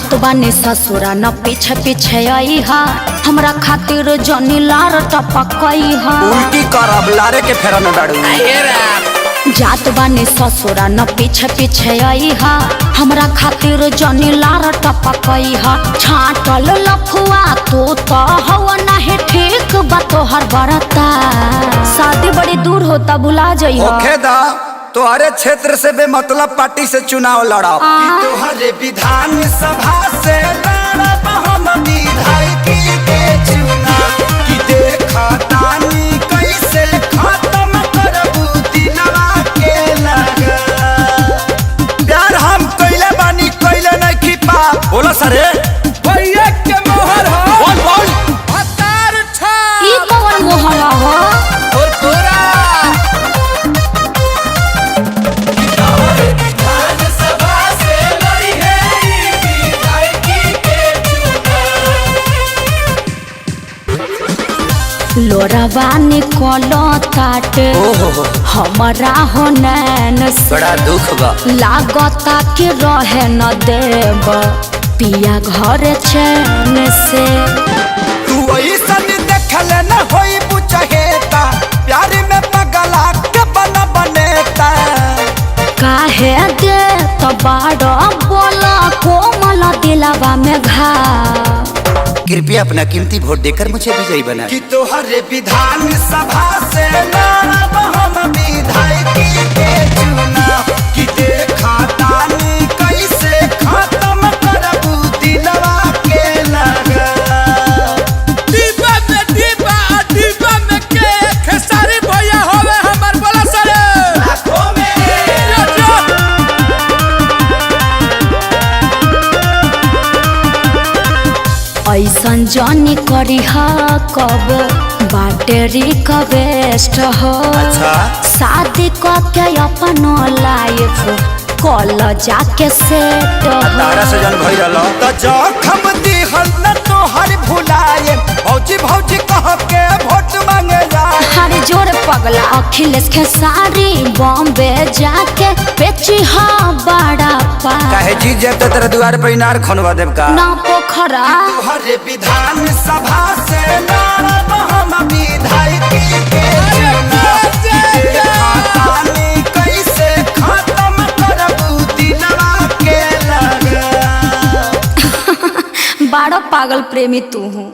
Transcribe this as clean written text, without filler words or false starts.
जात बानी ससुरा न पीछे पीछे आई हा हमरा खातिर जनी लार टपकई हा उल्टी करब लारे के फेरा में डाड़ू जात बानी ससुरा न पीछे पीछे आई हा हमरा खातिर जनी लार टपकई हा छाटल लफुआ तू तो हवा नहीं ठीक बा तोहर बरता शादी बड़ी दूर होता भुला जाई हा ओखे दा तोहरे क्षेत्र से बेमतलब पार्टी से चुनाव लड़ा तोहरे विधान सभा से लड़ब हम विधायकी के चुनाव कि देखा तानी कैसे खत्म करबू दिलवा के लगा प्यार हम कइले बानी कइले नहीं खिपा बोला सरे भैया के मोहर हो बोल बोल अतार छा ई कौन मोहर हो और तोरा लोरावा निकलो ताटे हमारा हो नैन से बड़ा दुख बा लागता कि रहे न देव पिया घर चैन से तू ऐसन देखले न होई बुझहेता प्यार में पगला के बना बनेता काहे दे तो बाड़ो बोला कोमल दिलावा में घा कृपया अपना कीमती वोट देकर मुझे विजयी बना कि तोहरे विधान सभा से लड़ब हम विधायकी के चुनाव कि देखा तानी कैसे खत्म करबू दिलवा के लगा डिब्बा में के खेसारी भैया होवे हमर बोला सरे आंखों में ऐसन जानी करी हा कब बैटरी का वेस्ट हो अच्छा शादी के अपनो लाइफ कॉल जाके सेट तारा से जन भई रहलो त जखम दिहल न तोहर भुलाए भौजी भौजी कह के वोट मांगे जाए हर जोर पगला अखिलेश खेसारी बॉम्बे जाके बेची हा बड़ा पा काहे जीत जाए तो तेरे द्वार पे इनार खनवा देव का ना पोखरा तोहरे विधान सभा से लड़ब हम विधायकी के चुनाव कि देखा तानी कैसे खत्म करबू दिलवा के लगा बड़ा पागल प्रेमी तू हूँ।